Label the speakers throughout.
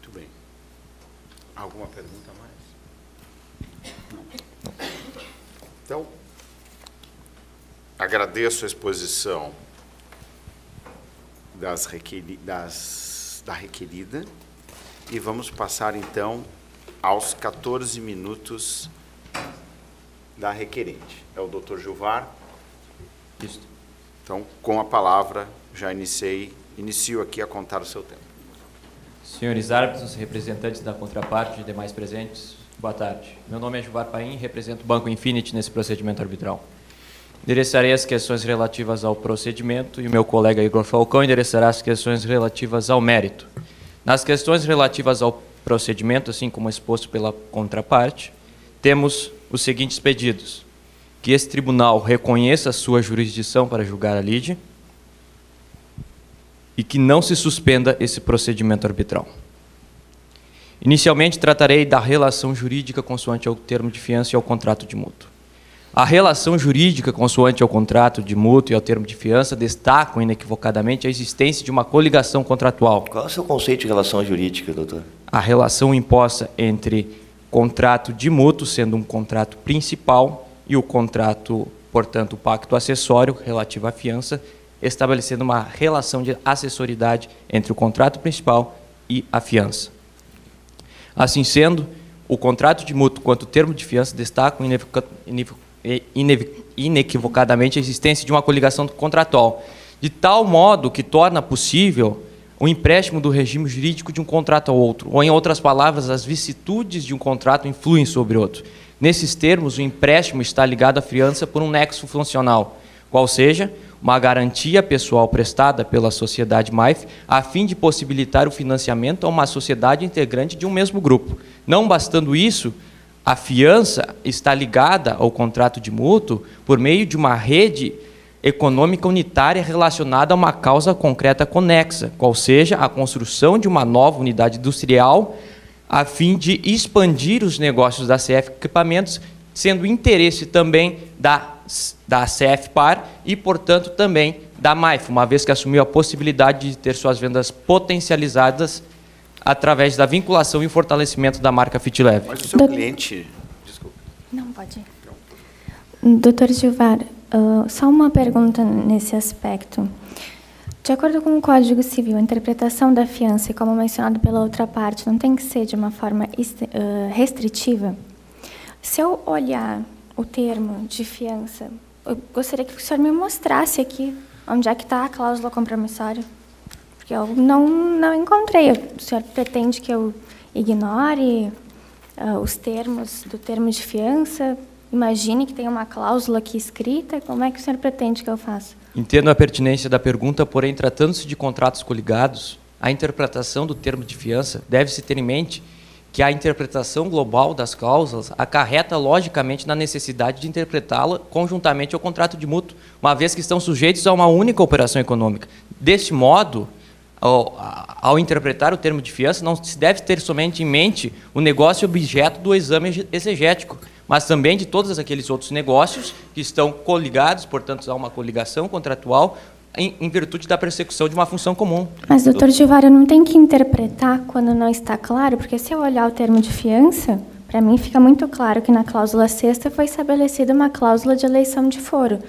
Speaker 1: Muito bem. Alguma pergunta mais? Não. Então, agradeço a exposição da requerida e vamos passar, então, aos 14 minutos da requerente. É o doutor Gilvar. Isso. Então, com a palavra, já inicio aqui a contar o seu tempo.
Speaker 2: Senhores árbitros, representantes da contraparte e demais presentes, boa tarde. Meu nome é Gilvar Paim, represento o Banco Infinity nesse procedimento arbitral. Endereçarei as questões relativas ao procedimento e o meu colega Igor Falcão endereçará as questões relativas ao mérito. Nas questões relativas ao procedimento, assim como exposto pela contraparte, temos os seguintes pedidos: que esse tribunal reconheça a sua jurisdição para julgar a lide e que não se suspenda esse procedimento arbitral. Inicialmente, tratarei da relação jurídica consoante ao termo de fiança e ao contrato de mútuo. A relação jurídica consoante ao contrato de mútuo e ao termo de fiança destacam inequivocadamente a existência de uma coligação contratual.
Speaker 3: Qual é o seu conceito de relação jurídica, doutor?
Speaker 2: A relação imposta entre contrato de mútuo, sendo um contrato principal, e o contrato, portanto, o pacto acessório relativo à fiança, estabelecendo uma relação de assessoridade entre o contrato principal e a fiança. Assim sendo, o contrato de mútuo quanto o termo de fiança destacam inequivocadamente a existência de uma coligação contratual, de tal modo que torna possível o empréstimo do regime jurídico de um contrato ao outro, ou, em outras palavras, as vicissitudes de um contrato influem sobre outro. Nesses termos, o empréstimo está ligado à fiança por um nexo funcional, qual seja uma garantia pessoal prestada pela sociedade MAIF a fim de possibilitar o financiamento a uma sociedade integrante de um mesmo grupo. Não bastando isso, a fiança está ligada ao contrato de mútuo por meio de uma rede econômica unitária relacionada a uma causa concreta conexa, qual seja a construção de uma nova unidade industrial a fim de expandir os negócios da CF Equipamentos, sendo interesse também da CFPAR e, portanto, também da MAIF, uma vez que assumiu a possibilidade de ter suas vendas potencializadas através da vinculação e fortalecimento da marca FitLeve.
Speaker 1: Mas o seu cliente... Desculpa.
Speaker 4: Não, pode ir. Doutor Gilvar, só uma pergunta nesse aspecto. De acordo com o Código Civil, a interpretação da fiança, como mencionado pela outra parte, não tem que ser de uma forma restritiva? Se eu olhar o termo de fiança, eu gostaria que o senhor me mostrasse aqui onde é que está a cláusula compromissória, porque eu não encontrei. O senhor pretende que eu ignore os termos do termo de fiança? Imagine que tem uma cláusula aqui escrita. Como é que o senhor pretende que eu faça?
Speaker 2: Entendo a pertinência da pergunta, porém, tratando-se de contratos coligados, a interpretação do termo de fiança deve-se ter em mente que a interpretação global das cláusulas acarreta, logicamente, na necessidade de interpretá-la conjuntamente ao contrato de mútuo, uma vez que estão sujeitos a uma única operação econômica. Deste modo, ao interpretar o termo de fiança, não se deve ter somente em mente o negócio objeto do exame exegético, mas também de todos aqueles outros negócios que estão coligados, portanto, há uma coligação contratual em virtude da persecução de uma função comum.
Speaker 4: Mas, doutor Gilvar, eu não tenho que interpretar quando não está claro, porque se eu olhar o termo de fiança, para mim fica muito claro que na cláusula 6ª foi estabelecida uma cláusula de eleição de foro.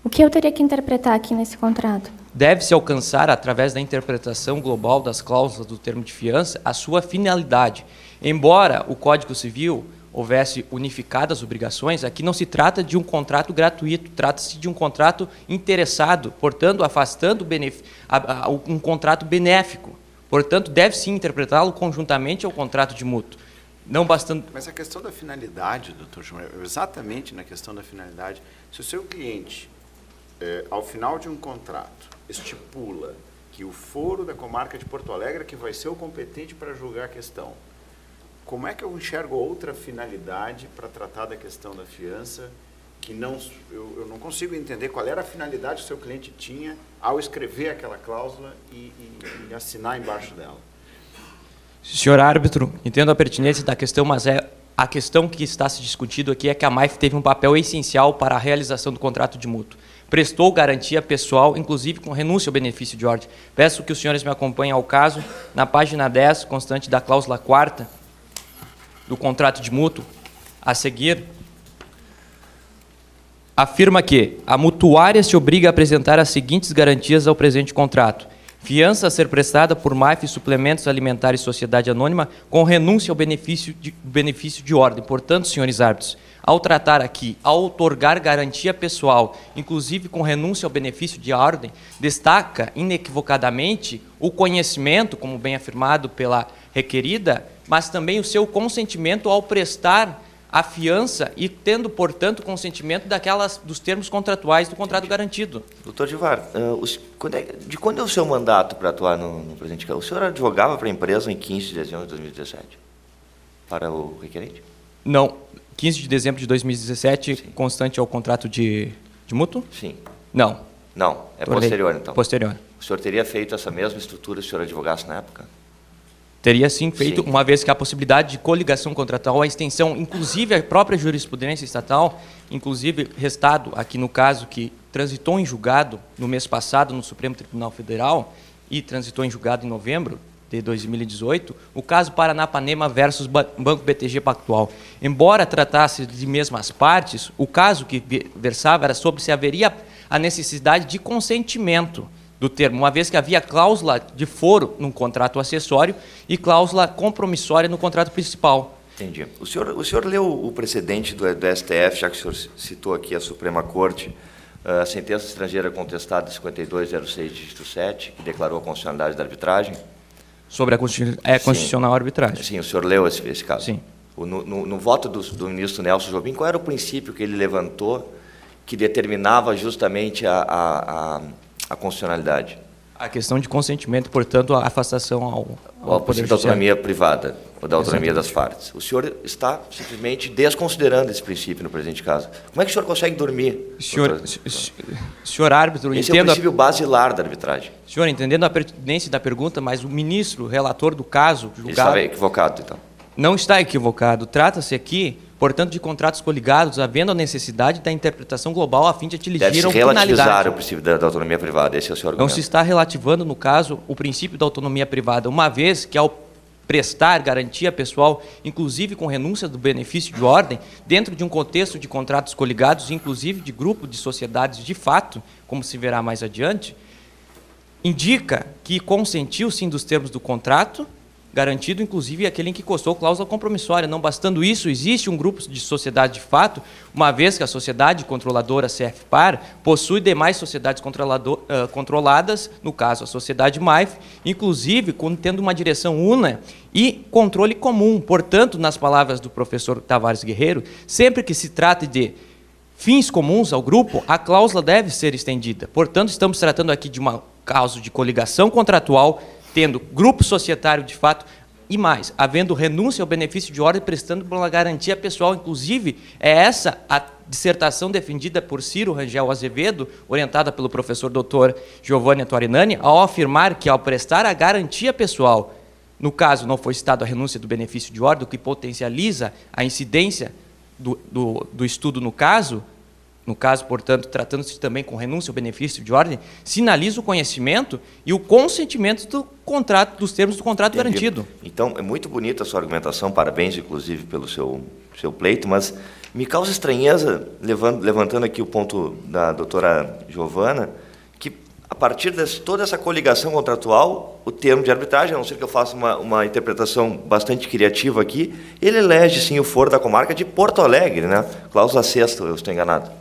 Speaker 4: O que eu teria que interpretar aqui nesse contrato?
Speaker 2: Deve-se alcançar, através da interpretação global das cláusulas do termo de fiança, a sua finalidade. Embora o Código Civil houvesse unificado as obrigações, aqui não se trata de um contrato gratuito, trata-se de um contrato interessado, portanto, afastando um contrato benéfico. Portanto, deve-se interpretá-lo conjuntamente ao contrato de mútuo. Não bastando...
Speaker 1: Mas a questão da finalidade, doutor João, exatamente na questão da finalidade, se o seu cliente, ao final de um contrato, estipula que o foro da comarca de Porto Alegre que vai ser o competente para julgar a questão, como é que eu enxergo outra finalidade para tratar da questão da fiança que eu não consigo entender qual era a finalidade que o seu cliente tinha ao escrever aquela cláusula e assinar embaixo dela?
Speaker 2: Senhor árbitro, entendo a pertinência da questão, mas é a questão que está se discutindo aqui é que a MAIF teve um papel essencial para a realização do contrato de mútuo. Prestou garantia pessoal, inclusive com renúncia ao benefício de ordem. Peço que os senhores me acompanhem ao caso, na página 10, constante da cláusula 4ª do contrato de mútuo, a seguir, afirma que a mutuária se obriga a apresentar as seguintes garantias ao presente contrato. Fiança a ser prestada por MAIF, suplementos alimentares e sociedade anônima, com renúncia ao benefício de ordem. Portanto, senhores árbitros, ao tratar aqui, ao outorgar garantia pessoal, inclusive com renúncia ao benefício de ordem, destaca inequivocadamente o conhecimento, como bem afirmado pela requerida, mas também o seu consentimento ao prestar a fiança e tendo, portanto, consentimento dos termos contratuais do contrato garantido.
Speaker 3: Doutor Gilvar, de quando é o seu mandato para atuar no presente caso? O senhor advogava para a empresa em 15 de dezembro de 2017? Para o requerente?
Speaker 2: Não. 15 de dezembro de 2017, sim. Constante ao contrato de mútuo?
Speaker 3: Sim.
Speaker 2: Não.
Speaker 3: Não, é posterior, então.
Speaker 2: Posterior.
Speaker 3: O senhor teria feito essa mesma estrutura se o senhor advogasse na época?
Speaker 2: Teria sim feito, sim. Uma vez que a possibilidade de coligação contratual, a extensão, inclusive a própria jurisprudência estatal, inclusive restado aqui no caso que transitou em julgado no mês passado no Supremo Tribunal Federal e transitou em julgado em novembro de 2018, o caso Paranapanema versus Banco BTG Pactual. Embora tratasse de mesmas partes, o caso que versava era sobre se haveria a necessidade de consentimento do termo, uma vez que havia cláusula de foro no contrato acessório e cláusula compromissória no contrato principal.
Speaker 3: Entendi. O senhor leu o precedente do STF, já que o senhor citou aqui a Suprema Corte, a sentença estrangeira contestada 5206, dígito 7, que declarou a constitucionalidade da arbitragem?
Speaker 2: Sobre a constitucional arbitragem.
Speaker 3: Sim, o senhor leu esse caso?
Speaker 2: Sim.
Speaker 3: No voto do ministro Nelson Jobim, qual era o princípio que ele levantou que determinava justamente a constitucionalidade? A
Speaker 2: questão de consentimento, portanto, a afastação ao
Speaker 3: poder da autonomia privada, ou da autonomia das partes. O senhor está simplesmente desconsiderando esse princípio no presente caso. Como é que o senhor consegue dormir?
Speaker 2: Senhor árbitro,
Speaker 3: esse é o princípio basilar da arbitragem.
Speaker 2: Senhor, entendendo a pertinência da pergunta, mas o ministro, relator do caso, julgado... Ele
Speaker 3: estava equivocado, então.
Speaker 2: Não está equivocado. Trata-se aqui, portanto, de contratos coligados, havendo a necessidade da interpretação global a fim de atingir
Speaker 3: a finalidade. Deve-se relativizar o princípio da autonomia privada, esse é o seu argumento.
Speaker 2: Não se está relativando, no caso, o princípio da autonomia privada, uma vez que, ao prestar garantia pessoal, inclusive com renúncia do benefício de ordem, dentro de um contexto de contratos coligados, inclusive de grupo de sociedades de fato, como se verá mais adiante, indica que consentiu, sim, dos termos do contrato, garantido, inclusive, aquele em que constou cláusula compromissória. Não bastando isso, existe um grupo de sociedade de fato, uma vez que a sociedade controladora CFPAR possui demais sociedades controladas, no caso a sociedade MAIF, inclusive tendo uma direção una e controle comum. Portanto, nas palavras do professor Tavares Guerreiro, sempre que se trata de fins comuns ao grupo, a cláusula deve ser estendida. Portanto, estamos tratando aqui de uma causa de coligação contratual, tendo grupo societário de fato e mais, havendo renúncia ao benefício de ordem, prestando uma garantia pessoal. Inclusive, é essa a dissertação defendida por Ciro Rangel Azevedo, orientada pelo professor Dr. Giovanni Torinani, ao afirmar que, ao prestar a garantia pessoal, no caso, não foi citado a renúncia do benefício de ordem, o que potencializa a incidência do estudo no caso, portanto, tratando-se também com renúncia ao benefício de ordem, sinaliza o conhecimento e o consentimento do contrato, dos termos do contrato garantido.
Speaker 3: Então, é muito bonita a sua argumentação, parabéns, inclusive, pelo seu pleito, mas me causa estranheza, levantando aqui o ponto da doutora Giovana, que, a partir de toda essa coligação contratual, o termo de arbitragem, a não ser que eu faça uma interpretação bastante criativa aqui, ele elege, sim, o foro da comarca de Porto Alegre, né? Cláusula 6ª, eu estou enganado.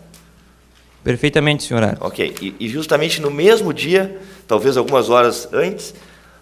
Speaker 2: Perfeitamente, senhora.
Speaker 3: Ok. E justamente no mesmo dia, talvez algumas horas antes,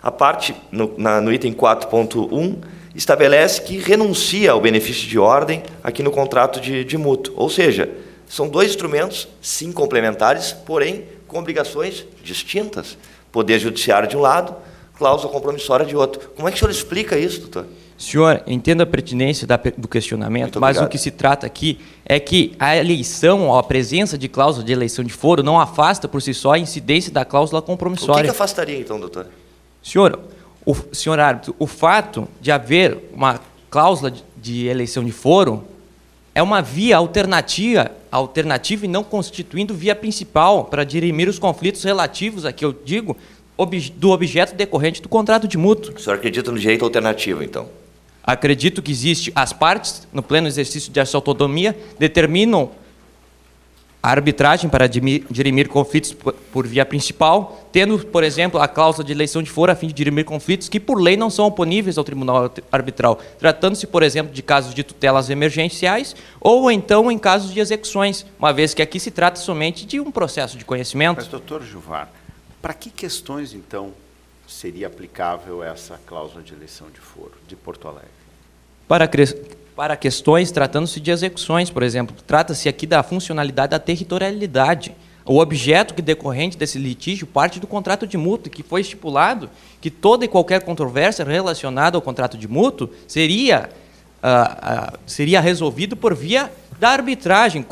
Speaker 3: a parte, no item 4.1, estabelece que renuncia ao benefício de ordem aqui no contrato de mútuo. Ou seja, são dois instrumentos, sim, complementares, porém com obrigações distintas. Poder judiciário de um lado, cláusula compromissória de outro. Como é que o senhor explica isso, doutor?
Speaker 2: Senhor, entendo a pertinência do questionamento, mas o que se trata aqui é que a eleição, a presença de cláusula de eleição de foro não afasta por si só a incidência da cláusula compromissória.
Speaker 3: O que afastaria, então, doutor?
Speaker 2: Senhor árbitro, o fato de haver uma cláusula de eleição de foro é uma via alternativa e não constituindo via principal para dirimir os conflitos relativos, aqui eu digo, do objeto decorrente do contrato de mútuo.
Speaker 3: O senhor acredita no direito alternativo, então?
Speaker 2: Acredito que existe. As partes, no pleno exercício de sua autonomia, determinam a arbitragem para dirimir conflitos por via principal, tendo, por exemplo, a cláusula de eleição de foro a fim de dirimir conflitos que, por lei, não são oponíveis ao tribunal arbitral, tratando-se, por exemplo, de casos de tutelas emergenciais ou, então, em casos de execuções, uma vez que aqui se trata somente de um processo de conhecimento.
Speaker 1: Mas, doutor Gilvar, para que questões, então, seria aplicável essa cláusula de eleição de foro de Porto Alegre?
Speaker 2: Para questões tratando-se de execuções, por exemplo, trata-se aqui da funcionalidade da territorialidade. O objeto que decorrente desse litígio parte do contrato de mútuo, que foi estipulado que toda e qualquer controvérsia relacionada ao contrato de mútuo seria resolvido por via da arbitragem.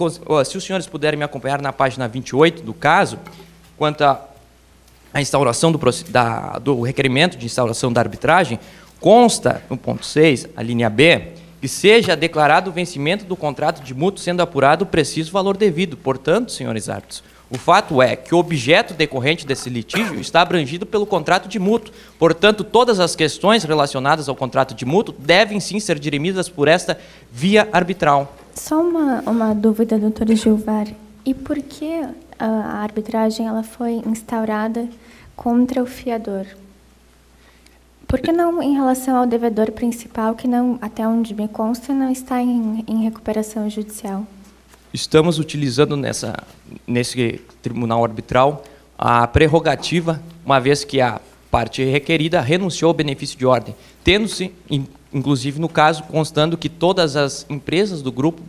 Speaker 2: Se os senhores puderem me acompanhar na página 28 do caso, quanto à instauração do requerimento de instauração da arbitragem, consta, no ponto 6, a linha B, que seja declarado o vencimento do contrato de mútuo, sendo apurado o preciso valor devido. Portanto, senhores árbitros, o fato é que o objeto decorrente desse litígio está abrangido pelo contrato de mútuo. Portanto, todas as questões relacionadas ao contrato de mútuo devem sim ser dirimidas por esta via arbitral.
Speaker 4: Só uma dúvida, doutor Gilvar. E por que a arbitragem ela foi instaurada contra o fiador? Por que não em relação ao devedor principal, que não, até onde me consta, não está em recuperação judicial?
Speaker 2: Estamos utilizando nesse tribunal arbitral a prerrogativa, uma vez que a parte requerida renunciou ao benefício de ordem, tendo-se, inclusive no caso, constando que todas as empresas do grupo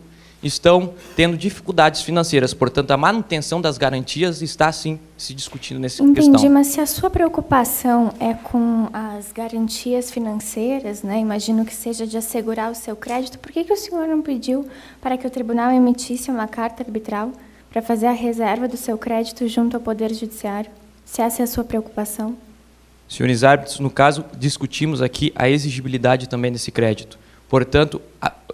Speaker 2: estão tendo dificuldades financeiras. Portanto, a manutenção das garantias está, sim, se discutindo nessa questão.
Speaker 4: Entendi, mas se a sua preocupação é com as garantias financeiras, né, imagino que seja de assegurar o seu crédito, por que o senhor não pediu para que o tribunal emitisse uma carta arbitral para fazer a reserva do seu crédito junto ao Poder Judiciário, se essa é a sua preocupação?
Speaker 2: Senhores árbitros, no caso, discutimos aqui a exigibilidade também desse crédito. Portanto,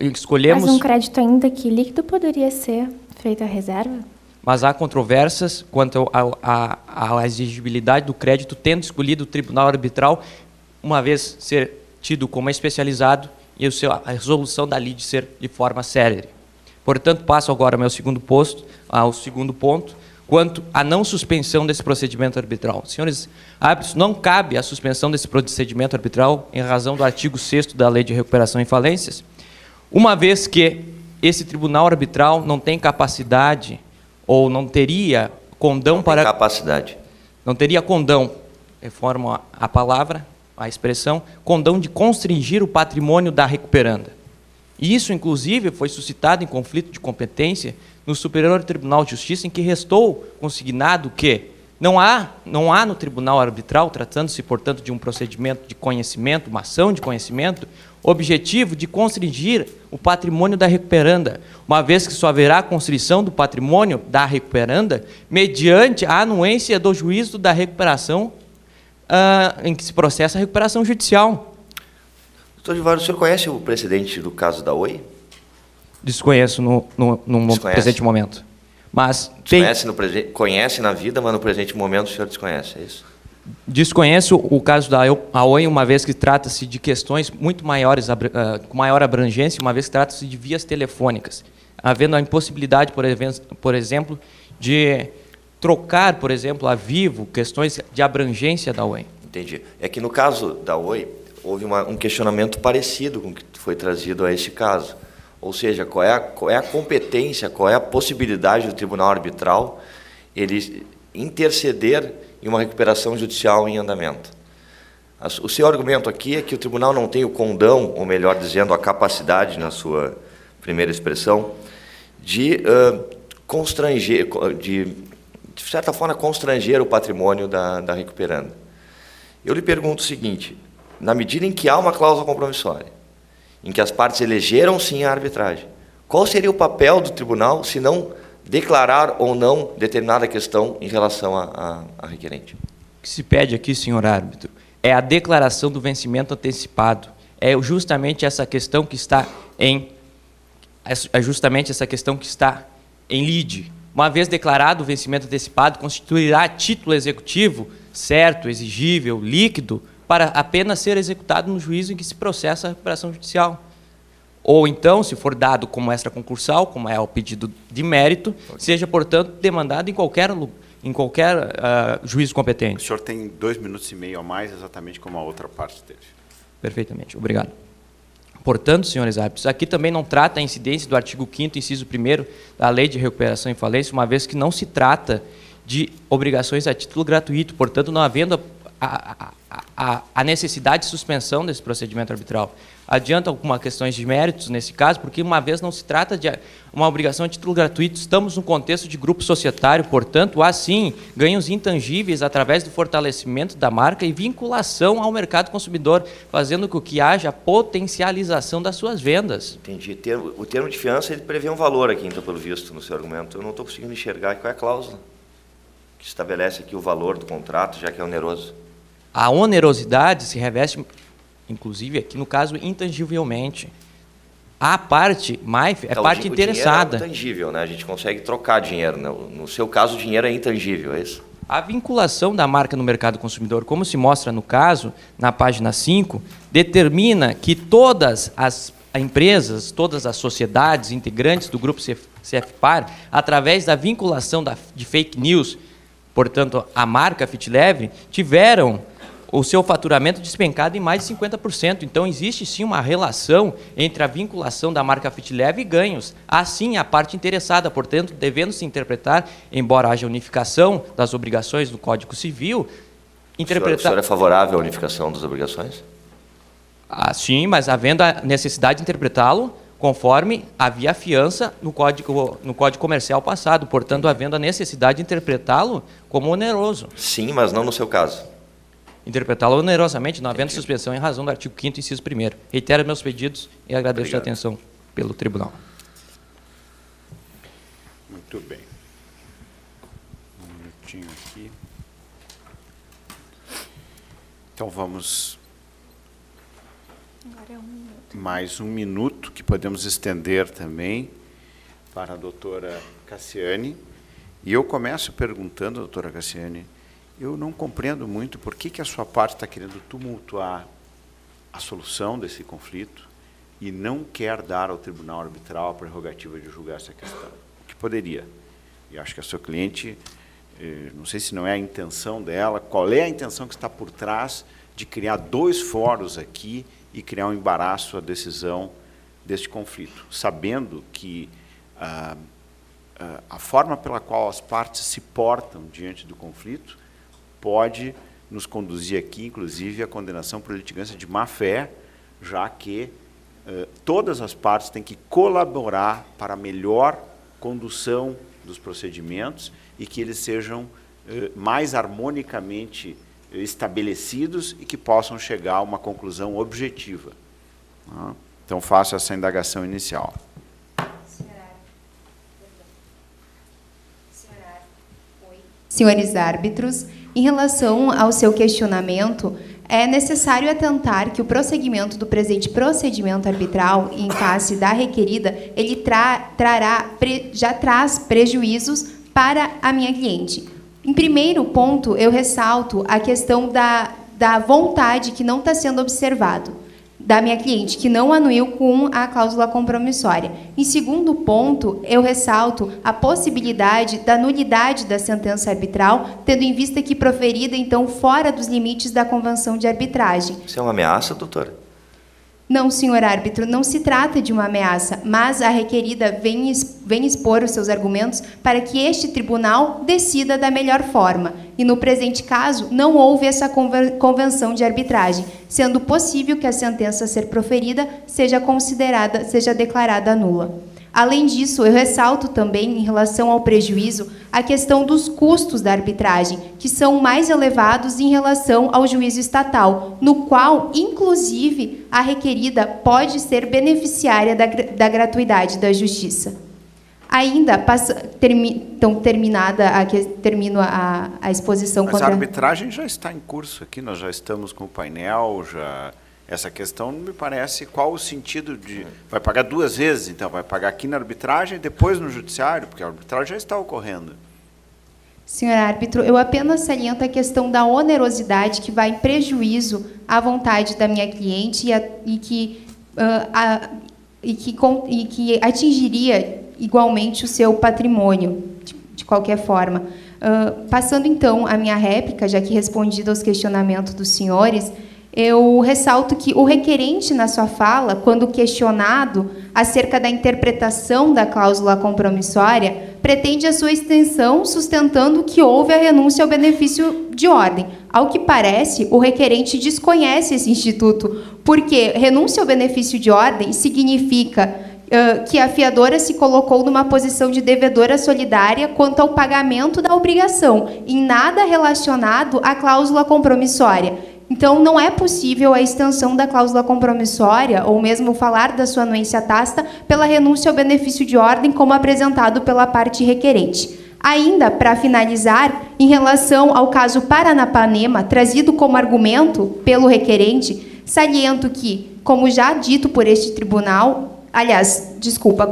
Speaker 2: escolhemos...
Speaker 4: Mas um crédito ainda que líquido poderia ser feita a reserva?
Speaker 2: Mas há controvérsias quanto à exigibilidade do crédito, tendo escolhido o tribunal arbitral, uma vez ser tido como especializado e a resolução da lide ser de forma célere. Portanto, passo agora ao segundo ponto, quanto à não suspensão desse procedimento arbitral. Senhores árbitros, não cabe a suspensão desse procedimento arbitral em razão do artigo 6º da Lei de Recuperação em Falências, uma vez que esse tribunal arbitral não tem capacidade ou não teria condão para...
Speaker 3: Capacidade.
Speaker 2: Não teria condão, reforma a palavra, a expressão, condão de constringir o patrimônio da recuperanda. E isso, inclusive, foi suscitado em conflito de competência no Superior Tribunal de Justiça, em que restou consignado que não há no tribunal arbitral, tratando-se, portanto, de um procedimento de conhecimento, uma ação de conhecimento, objetivo de constringir o patrimônio da recuperanda, uma vez que só haverá constrição do patrimônio da recuperanda mediante a anuência do juízo da recuperação em que se processa a recuperação judicial.
Speaker 3: Doutor Gilvar, o senhor conhece o precedente do caso da Oi?
Speaker 2: Desconheço no presente momento. Mas
Speaker 3: conhece na vida, mas no presente momento o senhor desconhece, é isso?
Speaker 2: Desconheço o caso da Oi, uma vez que trata-se de questões muito maiores, com maior abrangência, uma vez que trata-se de vias telefônicas, havendo a impossibilidade, por exemplo, de trocar, por exemplo, a vivo, questões de abrangência da Oi.
Speaker 3: Entendi. É que no caso da Oi, houve um questionamento parecido com o que foi trazido a esse caso. Ou seja, qual é a competência, qual é a possibilidade do tribunal arbitral ele interceder em uma recuperação judicial em andamento. O seu argumento aqui é que o tribunal não tem o condão, ou melhor dizendo, a capacidade, na sua primeira expressão, de constranger, de certa forma, constranger o patrimônio da recuperanda. Eu lhe pergunto o seguinte, na medida em que há uma cláusula compromissória, em que as partes elegeram sim a arbitragem, qual seria o papel do tribunal se não declarar ou não determinada questão em relação à requerente?
Speaker 2: O que se pede aqui, senhor árbitro, é a declaração do vencimento antecipado. é justamente essa questão que está em lide. Uma vez declarado o vencimento antecipado, constituirá título executivo certo, exigível, líquido, para apenas ser executado no juízo em que se processa a recuperação judicial. Ou então, se for dado como extraconcursal, como é o pedido de mérito, seja, portanto, demandado em qualquer juízo competente.
Speaker 1: O senhor tem 2 minutos e meio a mais, exatamente como a outra parte teve.
Speaker 2: Perfeitamente, obrigado. Portanto, senhores árbitros, aqui também não trata a incidência do artigo 5º, inciso 1º da Lei de Recuperação e Falência, uma vez que não se trata de obrigações a título gratuito, portanto, não havendo a necessidade de suspensão desse procedimento arbitral. Adianta algumas questões de méritos nesse caso, porque uma vez não se trata de uma obrigação a título gratuito, estamos no contexto de grupo societário, portanto, há sim ganhos intangíveis através do fortalecimento da marca e vinculação ao mercado consumidor, fazendo com que haja potencialização das suas vendas.
Speaker 3: Entendi. O termo de fiança ele prevê um valor aqui, então, pelo visto, no seu argumento. Eu não estou conseguindo enxergar qual é a cláusula que estabelece aqui o valor do contrato, já que é oneroso.
Speaker 2: A onerosidade se reveste, inclusive, aqui no caso, intangivelmente. A parte, MAIF, é
Speaker 3: então,
Speaker 2: parte interessada.
Speaker 3: O dinheiro é intangível, né? A gente consegue trocar dinheiro. Né? No seu caso, o dinheiro é intangível, é isso?
Speaker 2: A vinculação da marca no mercado consumidor, como se mostra no caso, na página 5, determina que todas as empresas, todas as sociedades integrantes do grupo CFPAR, através da vinculação de fake news, portanto, a marca FitLeve, tiveram o seu faturamento despencado em mais de 50%. Então, existe sim uma relação entre a vinculação da marca FitLeve e ganhos. Assim, a parte interessada, portanto, devendo se interpretar, embora haja unificação das obrigações do Código Civil, interpretar...
Speaker 3: O senhor é favorável à unificação das obrigações?
Speaker 2: Ah, sim, mas havendo a necessidade de interpretá-lo conforme havia fiança no Código Comercial passado, portanto, havendo a necessidade de interpretá-lo como oneroso.
Speaker 3: Sim, mas não no seu caso.
Speaker 2: Interpretá-lo onerosamente, não havendo suspensão em razão do artigo 5º, inciso 1º. Reitero meus pedidos e agradeço a atenção pelo tribunal.
Speaker 1: Muito bem. Um minutinho aqui. Então, vamos...
Speaker 4: Agora é 1 minuto.
Speaker 1: Mais 1 minuto, que podemos estender também para a doutora Cassiane. E eu começo perguntando, doutora Cassiane, eu não compreendo muito por que a sua parte está querendo tumultuar a solução desse conflito e não quer dar ao tribunal arbitral a prerrogativa de julgar essa questão, que poderia. E acho que a sua cliente, não sei se não é a intenção dela, qual é a intenção que está por trás de criar 2 fóruns aqui e criar um embaraço à decisão deste conflito, sabendo que a forma pela qual as partes se portam diante do conflito pode nos conduzir aqui, inclusive, à condenação por litigância de má-fé, já que todas as partes têm que colaborar para a melhor condução dos procedimentos e que eles sejam mais harmonicamente estabelecidos e que possam chegar a uma conclusão objetiva. Então, faço essa indagação inicial.
Speaker 5: Senhores árbitros, em relação ao seu questionamento, é necessário atentar que o prosseguimento do presente procedimento arbitral em face da requerida, ele já traz prejuízos para a minha cliente. Em primeiro ponto, eu ressalto a questão da vontade que não está sendo observado da minha cliente, que não anuiu com a cláusula compromissória. Em segundo ponto, eu ressalto a possibilidade da nulidade da sentença arbitral, tendo em vista que proferida, então, fora dos limites da convenção de arbitragem.
Speaker 3: Isso é uma ameaça, doutora?
Speaker 5: Não, senhor árbitro, não se trata de uma ameaça, mas a requerida vem expor os seus argumentos para que este tribunal decida da melhor forma. E, no presente caso, não houve essa convenção de arbitragem, sendo possível que a sentença a ser proferida seja declarada nula. Além disso, eu ressalto também, em relação ao prejuízo, a questão dos custos da arbitragem, que são mais elevados em relação ao juízo estatal, no qual, inclusive, a requerida pode ser beneficiária da gratuidade da justiça. Ainda, termino a exposição.
Speaker 1: Mas a arbitragem já está em curso aqui, nós já estamos com o painel, Essa questão não me parece qual o sentido de... Vai pagar 2 vezes, então, vai pagar aqui na arbitragem e depois no judiciário, porque a arbitragem já está ocorrendo.
Speaker 5: Senhor árbitro, eu apenas saliento a questão da onerosidade que vai em prejuízo à vontade da minha cliente e que atingiria igualmente o seu patrimônio, de qualquer forma. Passando, então, a minha réplica, já que respondido aos questionamentos dos senhores, eu ressalto que o requerente, na sua fala, quando questionado acerca da interpretação da cláusula compromissória, pretende a sua extensão sustentando que houve a renúncia ao benefício de ordem. Ao que parece, o requerente desconhece esse instituto, porque renúncia ao benefício de ordem significa que a fiadora se colocou numa posição de devedora solidária quanto ao pagamento da obrigação, em nada relacionado à cláusula compromissória. Então, não é possível a extensão da cláusula compromissória, ou mesmo falar da sua anuência tácita, pela renúncia ao benefício de ordem, como apresentado pela parte requerente. Ainda, para finalizar, em relação ao caso Paranapanema, trazido como argumento pelo requerente, saliento que, como já dito por este tribunal,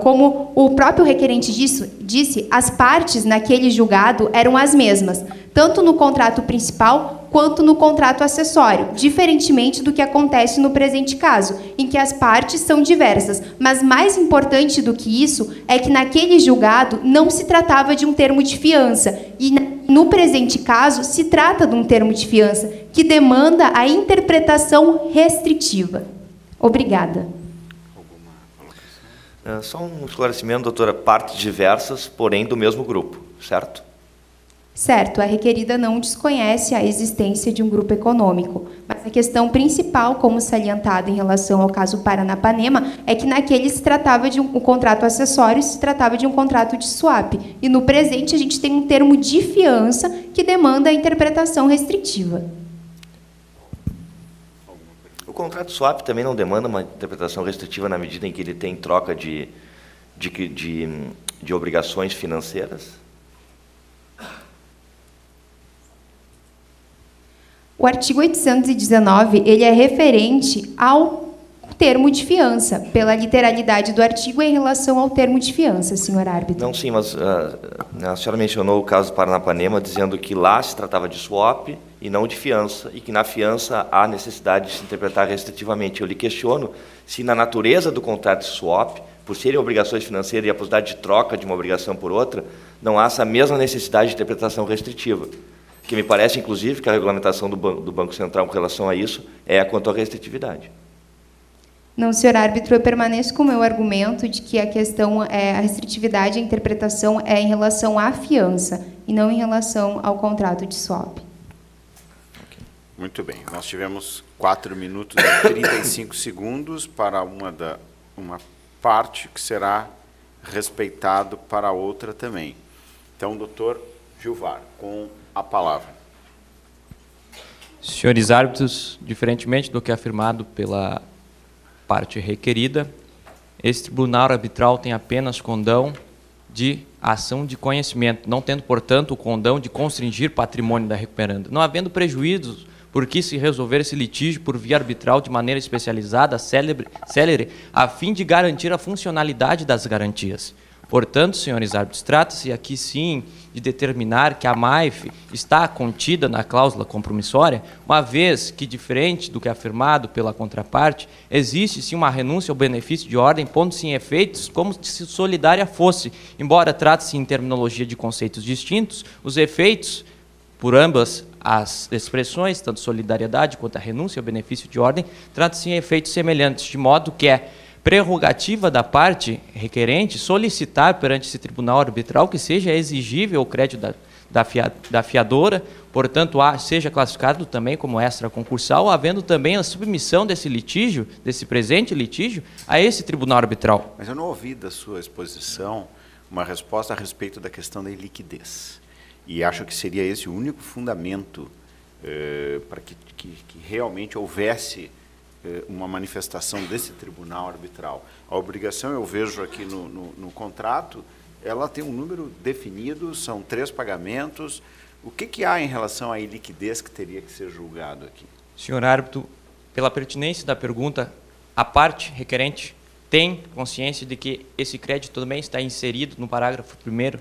Speaker 5: como o próprio requerente disse, as partes naquele julgado eram as mesmas, tanto no contrato principal quanto no contrato acessório, diferentemente do que acontece no presente caso, em que as partes são diversas. Mas mais importante do que isso é que naquele julgado não se tratava de um termo de fiança, e no presente caso se trata de um termo de fiança que demanda a interpretação restritiva. Obrigada.
Speaker 3: Só um esclarecimento, doutora, partes diversas, porém do mesmo grupo, certo?
Speaker 5: Certo, a requerida não desconhece a existência de um grupo econômico, mas a questão principal, como salientada em relação ao caso Paranapanema, é que naquele se tratava de um contrato acessório, se tratava de um contrato de swap. E no presente a gente tem um termo de fiança que demanda a interpretação restritiva.
Speaker 3: O contrato swap também não demanda uma interpretação restritiva na medida em que ele tem troca de obrigações financeiras?
Speaker 5: O artigo 819, ele é referente ao termo de fiança, pela literalidade do artigo em relação ao termo de fiança, senhor árbitro.
Speaker 3: Não, sim, mas a senhora mencionou o caso do Paranapanema, dizendo que lá se tratava de swap e não de fiança, e que na fiança há necessidade de se interpretar restritivamente. Eu lhe questiono se na natureza do contrato de swap, por serem obrigações financeiras e a possibilidade de troca de uma obrigação por outra, não há essa mesma necessidade de interpretação restritiva. Que me parece, inclusive, que a regulamentação do Banco Central com relação a isso é quanto à restritividade.
Speaker 5: Não, senhor árbitro, eu permaneço com o meu argumento de que a questão, a restritividade, a interpretação é em relação à fiança e não em relação ao contrato de swap.
Speaker 1: Muito bem. Nós tivemos 4 minutos e 35 segundos para uma parte que será respeitado para a outra também. Então, doutor Gilvar, com a palavra.
Speaker 2: Senhores árbitros, diferentemente do que é afirmado pela parte requerida, esse tribunal arbitral tem apenas condão de ação de conhecimento, não tendo, portanto, o condão de constringir patrimônio da recuperanda. Não havendo prejuízos por que se resolver esse litígio por via arbitral de maneira especializada, célere, a fim de garantir a funcionalidade das garantias. Portanto, senhores árbitros, trata-se aqui sim de determinar que a MAIF está contida na cláusula compromissória, uma vez que, diferente do que é afirmado pela contraparte, existe sim uma renúncia ao benefício de ordem, pondo-se em efeitos como se solidária fosse. Embora trate-se em terminologia de conceitos distintos, os efeitos, por ambas as expressões, tanto solidariedade quanto a renúncia ao benefício de ordem, trata-se em efeitos semelhantes, de modo que é prerrogativa da parte requerente solicitar perante esse tribunal arbitral que seja exigível o crédito da fiadora, portanto, seja classificado também como extraconcursal, havendo também a submissão desse litígio, desse presente litígio, a esse tribunal arbitral.
Speaker 1: Mas eu não ouvi da sua exposição uma resposta a respeito da questão da iliquidez. E acho que seria esse o único fundamento para que realmente houvesse uma manifestação desse tribunal arbitral. A obrigação, eu vejo aqui no contrato, ela tem um número definido, são 3 pagamentos. O que há em relação à iliquidez que teria que ser julgado aqui?
Speaker 2: Senhor árbitro, pela pertinência da pergunta, a parte requerente tem consciência de que esse crédito também está inserido no parágrafo 1º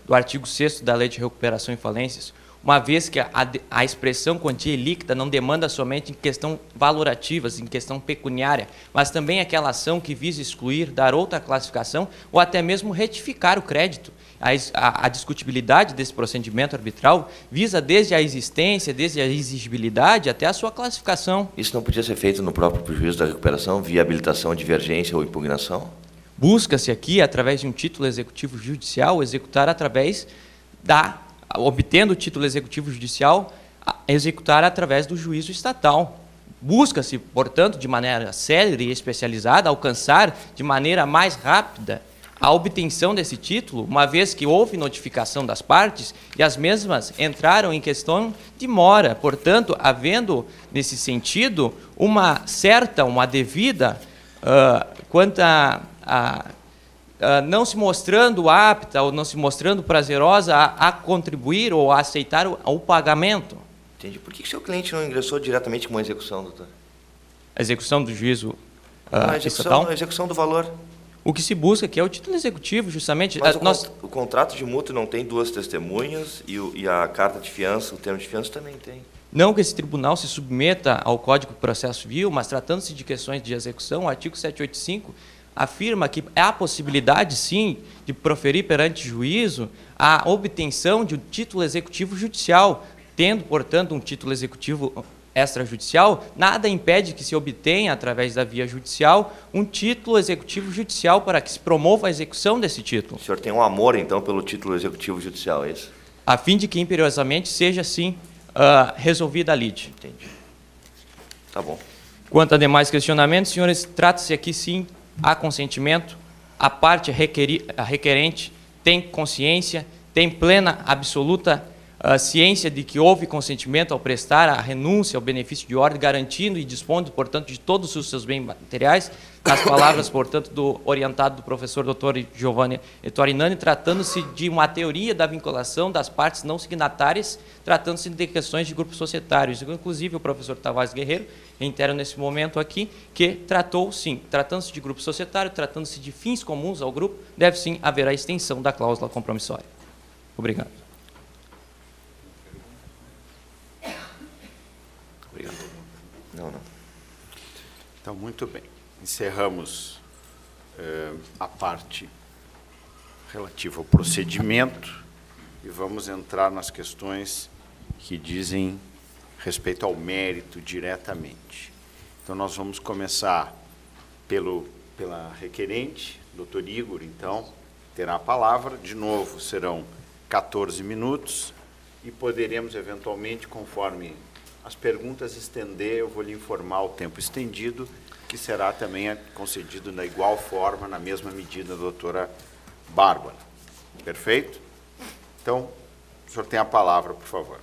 Speaker 2: do artigo 6º da Lei de Recuperação e Falências, uma vez que a expressão quantia líquida não demanda somente em questão valorativas, em questão pecuniária, mas também aquela ação que visa excluir, dar outra classificação ou até mesmo retificar o crédito. A discutibilidade desse procedimento arbitral visa desde a existência, desde a exigibilidade até a sua classificação.
Speaker 3: Isso não podia ser feito no próprio juízo da recuperação, via habilitação, divergência ou impugnação?
Speaker 2: Busca-se aqui, através de um título executivo judicial, executar através obtendo o título executivo judicial, executar através do juízo estatal. Busca-se, portanto, de maneira célere e especializada, alcançar de maneira mais rápida a obtenção desse título, uma vez que houve notificação das partes e as mesmas entraram em questão de mora. Portanto, havendo, nesse sentido, uma devida, quanto não se mostrando apta ou não se mostrando prazerosa a contribuir ou a aceitar o pagamento.
Speaker 3: Entendi. Por que o seu cliente não ingressou diretamente com uma execução, doutor?
Speaker 2: A execução do juízo
Speaker 3: estatal? A execução do valor.
Speaker 2: O que se busca aqui é o título executivo, justamente.
Speaker 3: Mas o contrato de mútuo não tem duas testemunhas e a carta de fiança, o termo de fiança também tem.
Speaker 2: Não que esse tribunal se submeta ao Código de Processo Civil, mas tratando-se de questões de execução, o artigo 785 afirma que há a possibilidade, sim, de proferir perante juízo a obtenção de um título executivo judicial. Tendo, portanto, um título executivo extrajudicial, nada impede que se obtenha, através da via judicial, um título executivo judicial para que se promova a execução desse título.
Speaker 3: O senhor tem um amor, então, pelo título executivo judicial, é isso?
Speaker 2: A fim de que, imperiosamente, seja, sim, resolvida a lide.
Speaker 3: Entendi. Tá bom.
Speaker 2: Quanto a demais questionamentos, senhores, trata-se aqui, sim, há consentimento, a parte requerente tem consciência, tem plena, absoluta ciência de que houve consentimento ao prestar a renúncia ao benefício de ordem, garantindo e dispondo, portanto, de todos os seus bens materiais, nas palavras, portanto, do orientado do professor Dr. Giovanni Ettorinani, tratando-se de uma teoria da vinculação das partes não signatárias, tratando-se de questões de grupos societários. Inclusive, o professor Tavares Guerreiro, reitero nesse momento aqui, que tratou, sim, tratando-se de grupo societário, tratando-se de fins comuns ao grupo, deve sim haver a extensão da cláusula compromissória. Obrigado.
Speaker 3: Obrigado. Não.
Speaker 1: Então, muito bem. Encerramos a parte relativa ao procedimento e vamos entrar nas questões que dizem respeito ao mérito diretamente. Então, nós vamos começar pela requerente, doutor Igor, então, terá a palavra. De novo, serão 14 minutos e poderemos, eventualmente, conforme as perguntas estender, eu vou lhe informar o tempo estendido, que será também concedido na igual forma, na mesma medida, da doutora Bárbara. Perfeito? Então, o senhor tem a palavra, por favor.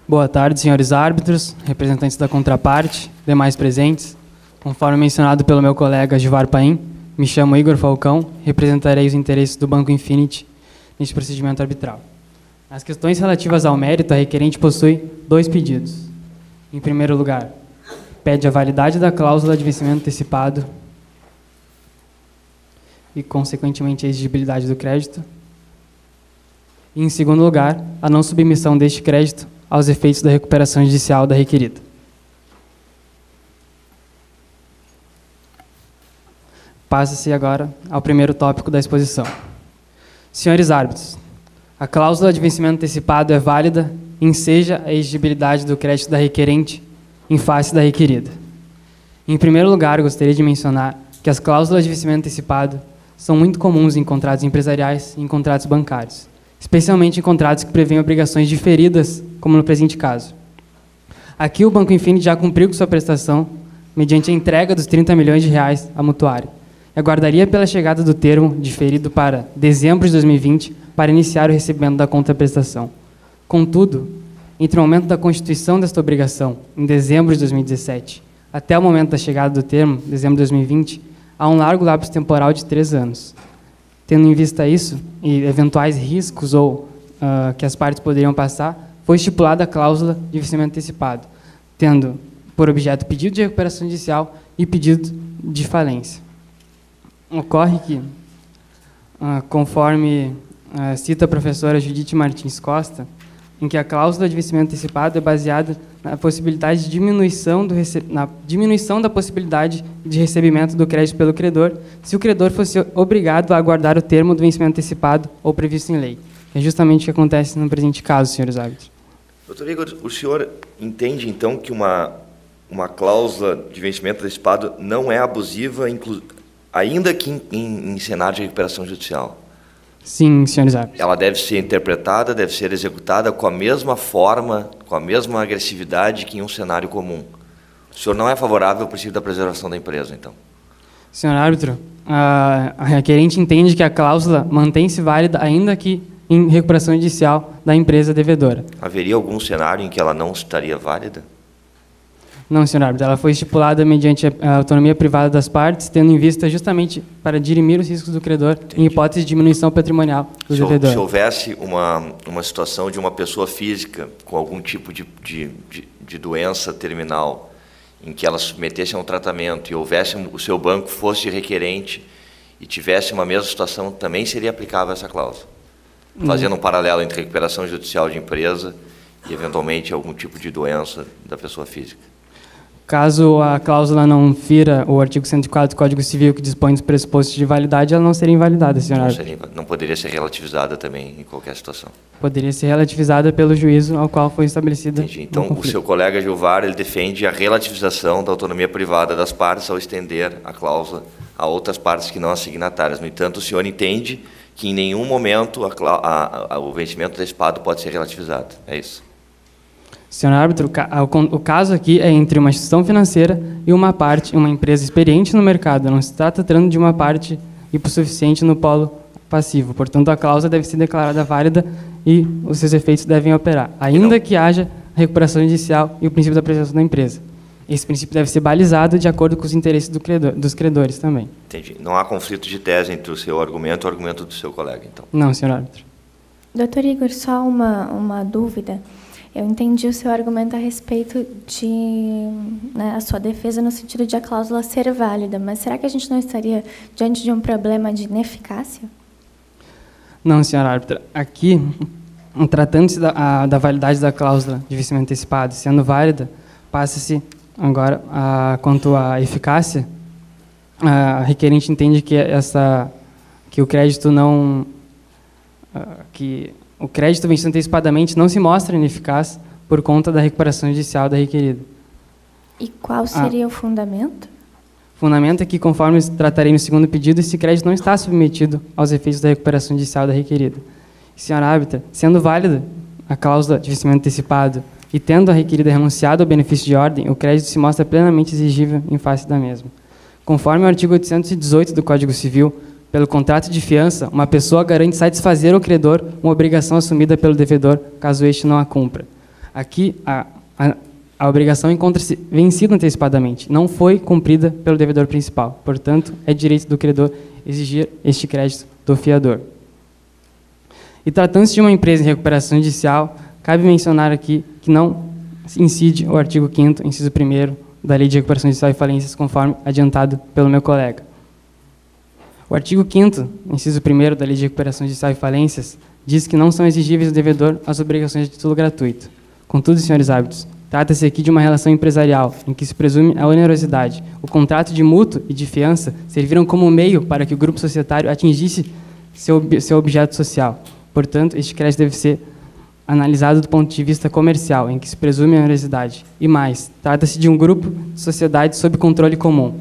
Speaker 6: Boa tarde, senhores árbitros, representantes da contraparte, demais presentes. Conforme mencionado pelo meu colega Givar Paim, me chamo Igor Falcão, representarei os interesses do Banco Infinity neste procedimento arbitral. Nas questões relativas ao mérito, a requerente possui 2 pedidos. Em primeiro lugar, pede a validade da cláusula de vencimento antecipado e, consequentemente, a exigibilidade do crédito. E, em segundo lugar, a não submissão deste crédito aos efeitos da recuperação judicial da requerida. Passa-se agora ao primeiro tópico da exposição. Senhores árbitros, a cláusula de vencimento antecipado é válida e enseja a exigibilidade do crédito da requerente em face da requerida. Em primeiro lugar, gostaria de mencionar que as cláusulas de vencimento antecipado são muito comuns em contratos empresariais e em contratos bancários, especialmente em contratos que prevêem obrigações diferidas, como no presente caso. Aqui, o Banco Infinity já cumpriu com sua prestação mediante a entrega dos 30 milhões de reais à mutuária e aguardaria pela chegada do termo diferido para dezembro de 2020 para iniciar o recebimento da contraprestação. Contudo, entre o momento da constituição desta obrigação, em dezembro de 2017, até o momento da chegada do termo, dezembro de 2020, há um largo lapso temporal de 3 anos. Tendo em vista isso, e eventuais riscos que as partes poderiam passar, foi estipulada a cláusula de vencimento antecipado, tendo por objeto pedido de recuperação judicial e pedido de falência. Ocorre que, conforme cita a professora Judite Martins Costa, em que a cláusula de vencimento antecipado é baseada na possibilidade de diminuição da possibilidade de recebimento do crédito pelo credor, se o credor fosse obrigado a aguardar o termo do vencimento antecipado ou previsto em lei. É justamente o que acontece no presente caso, senhores árbitros.
Speaker 3: Doutor Igor, o senhor entende, então, que uma cláusula de vencimento antecipado não é abusiva, ainda que em cenário de recuperação judicial?
Speaker 6: Sim, senhores árbitros.
Speaker 3: Ela deve ser interpretada, deve ser executada com a mesma forma, com a mesma agressividade que em um cenário comum. O senhor não é favorável ao princípio da preservação da empresa, então?
Speaker 6: Senhor árbitro, a requerente entende que a cláusula mantém-se válida ainda que em recuperação judicial da empresa devedora.
Speaker 3: Haveria algum cenário em que ela não estaria válida?
Speaker 6: Não, senhor árbitro. Ela foi estipulada mediante a autonomia privada das partes, tendo em vista justamente para dirimir os riscos do credor. Entendi. Em hipótese de diminuição patrimonial do devedor.
Speaker 3: Se houvesse uma situação de uma pessoa física com algum tipo de doença terminal, em que ela submetesse a um tratamento e houvesse o seu banco fosse requerente e tivesse uma mesma situação, também seria aplicável essa cláusula? Fazendo um paralelo entre recuperação judicial de empresa e, eventualmente, algum tipo de doença da pessoa física.
Speaker 6: Caso a cláusula não fira o artigo 104 do Código Civil, que dispõe dos pressupostos de validade, ela não seria invalidada, senhor árbitro.
Speaker 3: Não poderia ser relativizada também em qualquer situação.
Speaker 6: Poderia ser relativizada pelo juízo ao qual foi estabelecida.
Speaker 3: Entendi. Então, o seu colega Gilvar, ele defende a relativização da autonomia privada das partes ao estender a cláusula a outras partes que não as signatárias. No entanto, o senhor entende que em nenhum momento o vencimento antecipado pode ser relativizado. É isso?
Speaker 6: Senhor árbitro, o caso aqui é entre uma instituição financeira e uma empresa experiente no mercado. Não se está tratando de uma parte hipossuficiente no polo passivo. Portanto, a cláusula deve ser declarada válida e os seus efeitos devem operar, ainda que haja recuperação judicial e o princípio da preservação da empresa. Esse princípio deve ser balizado de acordo com os interesses dos credores também.
Speaker 3: Entendi. Não há conflito de tese entre o seu argumento e o argumento do seu colega, então?
Speaker 6: Não, senhor árbitro.
Speaker 4: Doutor Igor, só uma dúvida. Eu entendi o seu argumento a respeito de a sua defesa no sentido de a cláusula ser válida, mas será que a gente não estaria diante de um problema de ineficácia?
Speaker 6: Não, senhor árbitro. Aqui, tratando-se da validade da cláusula de vencimento antecipado, sendo válida, passa-se agora, quanto à eficácia, a requerente entende que o crédito não... que o crédito vencido antecipadamente não se mostra ineficaz por conta da recuperação judicial da requerida.
Speaker 4: E qual seria o fundamento?
Speaker 6: O fundamento é que, conforme tratarei no segundo pedido, esse crédito não está submetido aos efeitos da recuperação judicial da requerida. Senhora árbitra, sendo válida a cláusula de vencimento antecipado e tendo a requerida renunciado ao benefício de ordem, o crédito se mostra plenamente exigível em face da mesma. Conforme o artigo 818 do Código Civil, pelo contrato de fiança, uma pessoa garante satisfazer ao credor uma obrigação assumida pelo devedor, caso este não a cumpra. Aqui, a obrigação encontra-se vencida antecipadamente, não foi cumprida pelo devedor principal. Portanto, é direito do credor exigir este crédito do fiador. E tratando-se de uma empresa em recuperação judicial, cabe mencionar aqui que não incide o artigo 5º, inciso 1º, da Lei de Recuperação Judicial e Falências, conforme adiantado pelo meu colega. O artigo 5º, inciso 1º da Lei de Recuperação Judicial e Falências, diz que não são exigíveis ao devedor as obrigações de título gratuito. Contudo, senhores árbitros, trata-se aqui de uma relação empresarial, em que se presume a onerosidade. O contrato de mútuo e de fiança serviram como meio para que o grupo societário atingisse seu objeto social. Portanto, este crédito deve ser analisado do ponto de vista comercial, em que se presume a onerosidade. E mais, trata-se de um grupo de sociedade sob controle comum.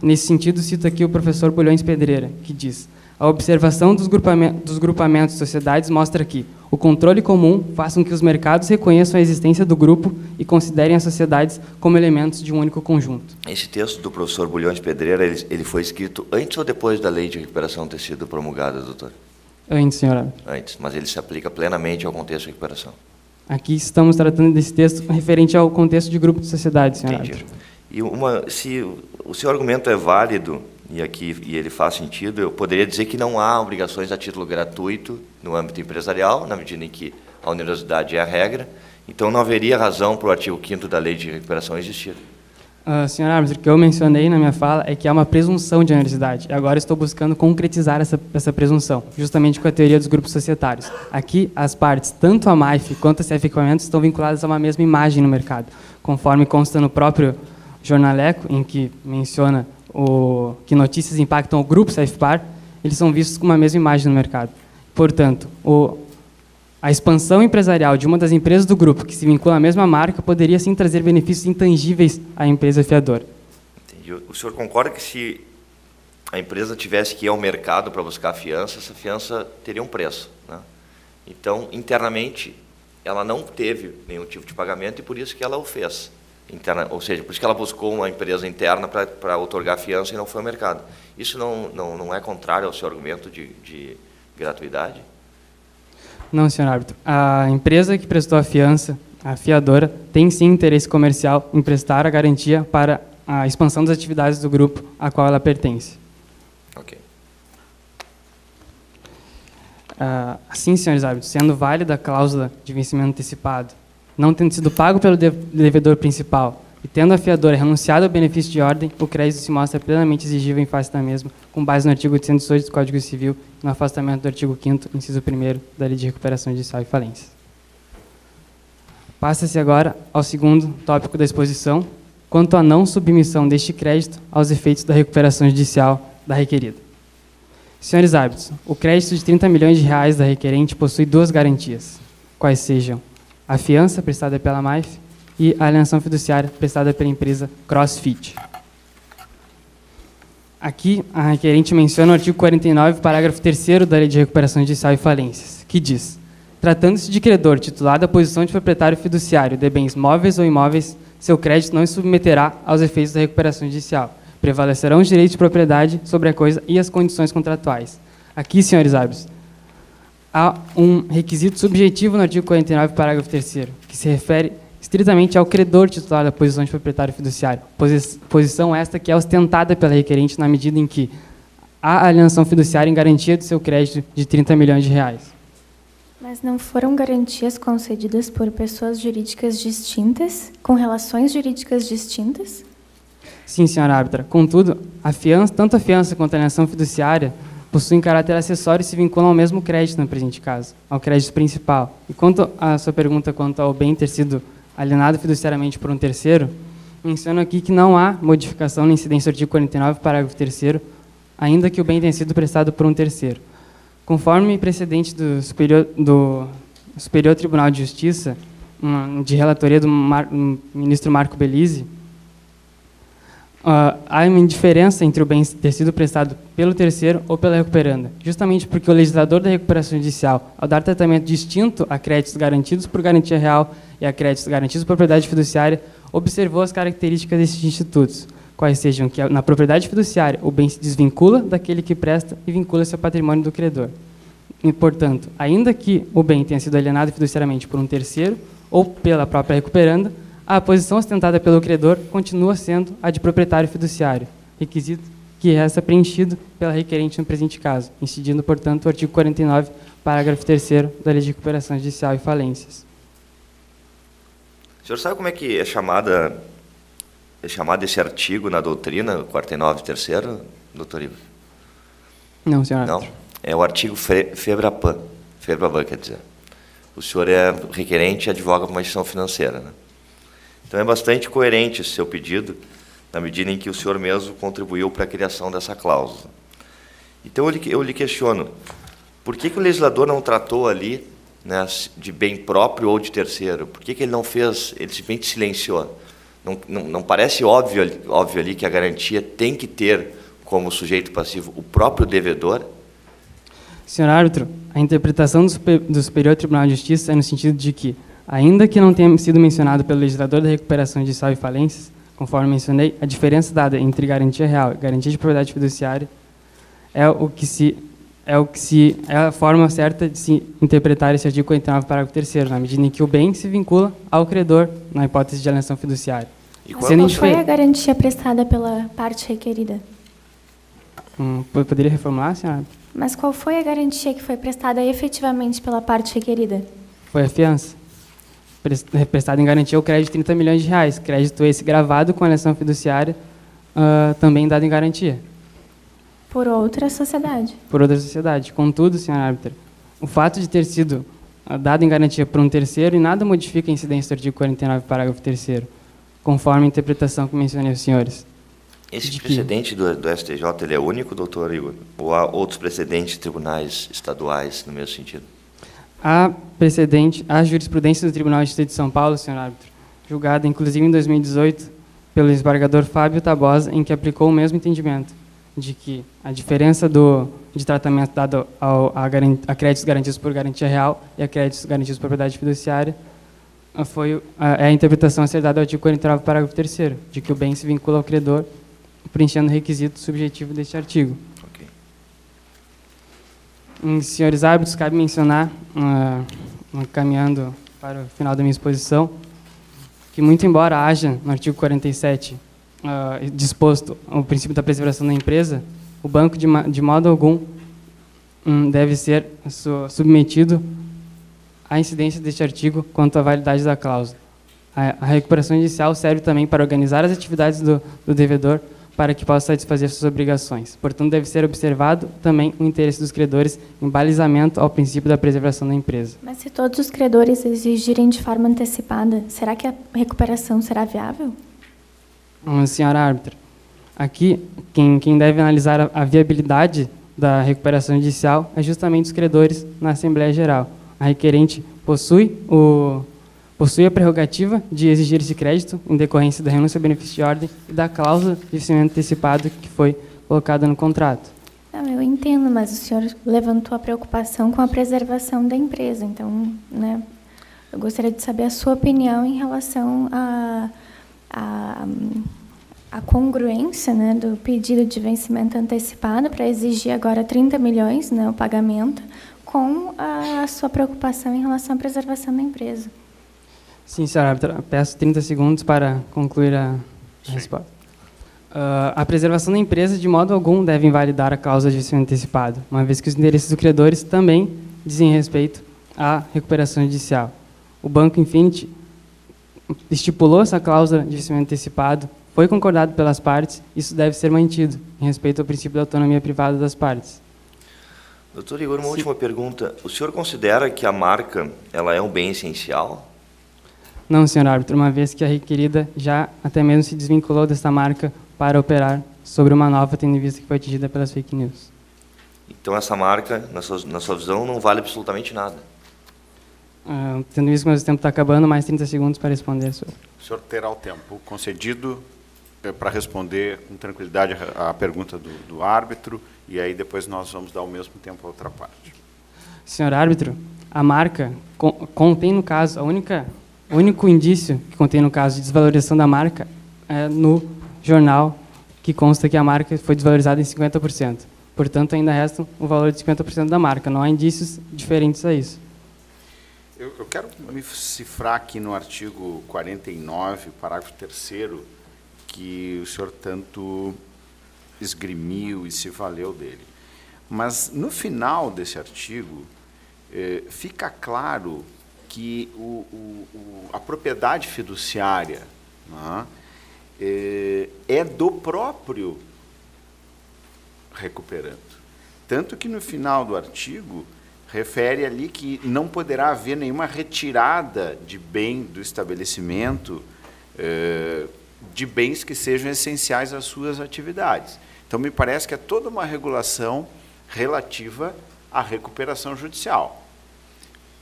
Speaker 6: Nesse sentido, cito aqui o professor Bulhões Pedreira, que diz: a observação dos grupamentos de sociedades mostra que o controle comum faz com que os mercados reconheçam a existência do grupo e considerem as sociedades como elementos de um único conjunto.
Speaker 3: Esse texto do professor Bulhões Pedreira, ele foi escrito antes ou depois da lei de recuperação ter sido promulgada, doutor?
Speaker 6: Antes, senhora.
Speaker 3: Antes, mas ele se aplica plenamente ao contexto de recuperação.
Speaker 6: Aqui estamos tratando desse texto referente ao contexto de grupo de sociedade, senhora.
Speaker 3: Entendi. E se o seu argumento é válido, e ele faz sentido, eu poderia dizer que não há obrigações a título gratuito no âmbito empresarial, na medida em que a onerosidade é a regra, então não haveria razão para o artigo 5º da Lei de Recuperação existir.
Speaker 6: Senhor árbitro, o que eu mencionei na minha fala é que há uma presunção de onerosidade. E agora estou buscando concretizar essa presunção, justamente com a teoria dos grupos societários. Aqui, as partes, tanto a MAIF quanto a CF Equipamentos, estão vinculadas a uma mesma imagem no mercado, conforme consta no próprio jornaleco, em que menciona que notícias impactam o grupo CFPAR, eles são vistos com uma mesma imagem no mercado. Portanto, a expansão empresarial de uma das empresas do grupo que se vincula à mesma marca poderia, sim, trazer benefícios intangíveis à empresa fiadora.
Speaker 3: Entendi. O senhor concorda que se a empresa tivesse que ir ao mercado para buscar a fiança, essa fiança teria um preço, né? Então, internamente, ela não teve nenhum tipo de pagamento e por isso que ela o fez. Ou seja, por isso que ela buscou uma empresa interna para outorgar a fiança e não foi ao mercado. Isso não é contrário ao seu argumento de gratuidade?
Speaker 6: Não, senhor árbitro. A empresa que prestou a fiança, a fiadora, tem sim interesse comercial em prestar a garantia para a expansão das atividades do grupo a qual ela pertence.
Speaker 3: Ok.
Speaker 6: Assim, senhores árbitros, sendo válida a cláusula de vencimento antecipado, não tendo sido pago pelo devedor principal e tendo a fiadora renunciado ao benefício de ordem, o crédito se mostra plenamente exigível em face da mesma, com base no artigo 818 do Código Civil e no afastamento do artigo 5º, inciso 1º, da Lei de Recuperação Judicial e Falências. Passa-se agora ao segundo tópico da exposição, quanto à não submissão deste crédito aos efeitos da recuperação judicial da requerida. Senhores árbitros, o crédito de 30 milhões de reais da requerente possui duas garantias, quais sejam a fiança prestada pela MAIF e a alienação fiduciária prestada pela empresa CrossFit. Aqui, a requerente menciona o artigo 49, parágrafo 3º da Lei de Recuperação Judicial e Falências, que diz: tratando-se de credor titulado à posição de proprietário fiduciário de bens móveis ou imóveis, seu crédito não se submeterá aos efeitos da recuperação judicial. Prevalecerão os direitos de propriedade sobre a coisa e as condições contratuais. Aqui, senhores árbitros, há um requisito subjetivo no artigo 49, parágrafo 3º, que se refere estritamente ao credor titular da posição de proprietário fiduciário. Posição esta que é ostentada pela requerente na medida em que há alienação fiduciária em garantia do seu crédito de 30 milhões de reais.
Speaker 4: Mas não foram garantias concedidas por pessoas jurídicas distintas, com relações jurídicas distintas?
Speaker 6: Sim, senhora árbitra. Contudo, tanto a fiança quanto a alienação fiduciária possuem caráter acessório e se vinculam ao mesmo crédito no presente caso, ao crédito principal. E quanto à sua pergunta quanto ao bem ter sido alienado fiduciariamente por um terceiro, menciono aqui que não há modificação na incidência do artigo 49, parágrafo 3º, ainda que o bem tenha sido prestado por um terceiro. Conforme precedente do Superior Tribunal de Justiça, de relatoria do ministro Marco Belize, há uma indiferença entre o bem ter sido prestado pelo terceiro ou pela recuperanda, justamente porque o legislador da recuperação judicial, ao dar tratamento distinto a créditos garantidos por garantia real e a créditos garantidos por propriedade fiduciária, observou as características desses institutos, quais sejam que na propriedade fiduciária o bem se desvincula daquele que presta e vincula-se ao patrimônio do credor. E, portanto, ainda que o bem tenha sido alienado fiduciariamente por um terceiro ou pela própria recuperanda, a posição ostentada pelo credor continua sendo a de proprietário fiduciário, requisito que resta preenchido pela requerente no presente caso, incidindo, portanto, o artigo 49, parágrafo 3º da Lei de Recuperação Judicial e Falências.
Speaker 3: O senhor sabe como é que é chamado esse artigo na doutrina, 49, 3º, doutor Ivo?
Speaker 6: Não, senhor.
Speaker 3: Não? É o artigo FEBRABAN, quer dizer. O senhor é requerente e advoga para uma instituição financeira, né? Então é bastante coerente esse seu pedido, na medida em que o senhor mesmo contribuiu para a criação dessa cláusula. Então eu lhe questiono, por que o legislador não tratou ali, né, de bem próprio ou de terceiro? Por que ele não fez, ele simplesmente silenciou? Não parece óbvio ali que a garantia tem que ter como sujeito passivo o próprio devedor?
Speaker 6: Senhor árbitro, a interpretação do Superior Tribunal de Justiça é no sentido de que, ainda que não tenha sido mencionado pelo legislador da recuperação judicial e falências, conforme mencionei, a diferença dada entre garantia real e garantia de propriedade fiduciária é a forma certa de se interpretar esse artigo 49, parágrafo 3º, na medida em que o bem se vincula ao credor, na hipótese de alienação fiduciária.
Speaker 4: E qual foi a garantia prestada pela parte requerida?
Speaker 6: Poderia reformular, senhora?
Speaker 4: Mas qual foi a garantia que foi prestada efetivamente pela parte requerida?
Speaker 6: Foi a fiança. prestado em garantia o crédito de 30 milhões de reais, crédito esse gravado com a eleição fiduciária também dado em garantia.
Speaker 4: Por outra sociedade.
Speaker 6: Por outra sociedade. Contudo, senhor árbitro, o fato de ter sido dado em garantia por um terceiro, e nada modifica a incidência do artigo 49, parágrafo 3º, conforme a interpretação que mencionei aos senhores.
Speaker 3: Esse precedente do STJ ele é único, doutor Igor? Ou há outros precedentes de tribunais estaduais no mesmo sentido?
Speaker 6: Há precedente, a jurisprudência do Tribunal de Justiça de São Paulo, senhor árbitro, julgada inclusive em 2018 pelo desembargador Fábio Tabosa, em que aplicou o mesmo entendimento, de que a diferença de tratamento dado a créditos garantidos por garantia real e a créditos garantidos por propriedade fiduciária é a interpretação a ser dada ao artigo 49, parágrafo 3º, de que o bem se vincula ao credor, preenchendo o requisito subjetivo deste artigo. Senhores árbitros, cabe mencionar, caminhando para o final da minha exposição, que muito embora haja no artigo 47 disposto o princípio da preservação da empresa, o banco de modo algum deve ser submetido à incidência deste artigo quanto à validade da cláusula. A recuperação judicial serve também para organizar as atividades do devedor para que possa satisfazer suas obrigações. Portanto, deve ser observado também o interesse dos credores em balizamento ao princípio da preservação da empresa.
Speaker 4: Mas se todos os credores exigirem de forma antecipada, será que a recuperação será viável?
Speaker 6: Senhora árbitra, aqui quem deve analisar a viabilidade da recuperação judicial é justamente os credores na Assembleia Geral. A requerente possui a prerrogativa de exigir esse crédito em decorrência da renúncia ao benefício de ordem e da cláusula de vencimento antecipado que foi colocada no contrato.
Speaker 4: Não, eu entendo, mas o senhor levantou a preocupação com a preservação da empresa. Então, né, eu gostaria de saber a sua opinião em relação à congruência, né, do pedido de vencimento antecipado para exigir agora 30 milhões, né, o pagamento, com a sua preocupação em relação à preservação da empresa.
Speaker 6: Sim, senhora árbitra, peço 30 segundos para concluir a resposta. A preservação da empresa, de modo algum, deve invalidar a cláusula de vencimento antecipado, uma vez que os interesses dos credores também dizem respeito à recuperação judicial. O Banco Infinity estipulou essa cláusula de vencimento antecipado, foi concordado pelas partes, isso deve ser mantido, em respeito ao princípio da autonomia privada das partes.
Speaker 3: Doutor Igor, uma última pergunta. O senhor considera que a marca ela é um bem essencial?
Speaker 6: Não, senhor árbitro, uma vez que a requerida já até mesmo se desvinculou desta marca para operar sobre uma nova, tendo em vista que foi atingida pelas fake news.
Speaker 3: Então essa marca, na sua visão, não vale absolutamente nada?
Speaker 6: Tendo visto que o tempo está acabando, mais 30 segundos para responder, senhor.
Speaker 1: O senhor terá o tempo concedido para responder com tranquilidade a pergunta do árbitro, e aí depois nós vamos dar o mesmo tempo à outra parte.
Speaker 6: Senhor árbitro, a marca contém, no caso, o único indício que contém no caso de desvalorização da marca é no jornal que consta que a marca foi desvalorizada em 50%. Portanto, ainda resta o valor de 50% da marca. Não há indícios diferentes a isso.
Speaker 1: Eu quero me cifrar aqui no artigo 49, parágrafo 3º, que o senhor tanto esgrimiu e se valeu dele. Mas, no final desse artigo, fica claro que a propriedade fiduciária, né, é do próprio recuperando. Tanto que, no final do artigo, refere ali que não poderá haver nenhuma retirada de bem do estabelecimento, de bens que sejam essenciais às suas atividades. Então, me parece que é toda uma regulação relativa à recuperação judicial.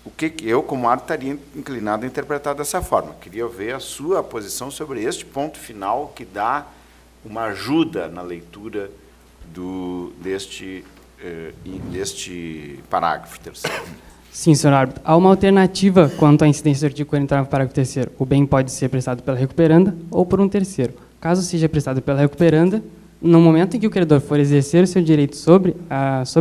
Speaker 1: O que eu, como árbitro, estaria inclinado a interpretar dessa forma. Queria ver a sua posição sobre este ponto final que dá uma ajuda na leitura deste parágrafo 3º.
Speaker 6: Sim, senhor árbitro. Há uma alternativa quanto à incidência do artigo 49, parágrafo 3º. O bem pode ser prestado pela recuperanda ou por um terceiro. Caso seja prestado pela recuperanda, no momento em que o credor for exercer o seu direito sobre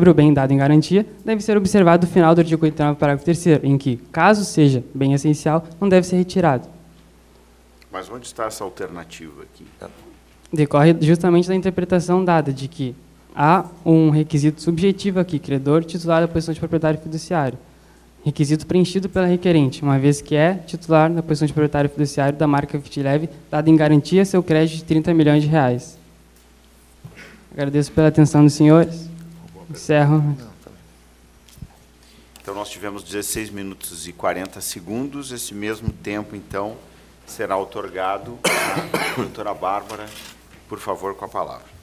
Speaker 6: o bem dado em garantia, deve ser observado o final do artigo 49, parágrafo 3º, em que, caso seja bem essencial, não deve ser retirado.
Speaker 1: Mas onde está essa alternativa aqui?
Speaker 6: Decorre justamente da interpretação dada de que há um requisito subjetivo aqui, credor titular da posição de proprietário fiduciário. requisito preenchido pela requerente, uma vez que é titular da posição de proprietário fiduciário da marca Fitleve, dada em garantia seu crédito de 30 milhões de reais. Agradeço pela atenção dos senhores. Encerro.
Speaker 1: Então, nós tivemos 16 minutos e 40 segundos. Esse mesmo tempo, então, será outorgado à doutora Bárbara, por favor, com a palavra.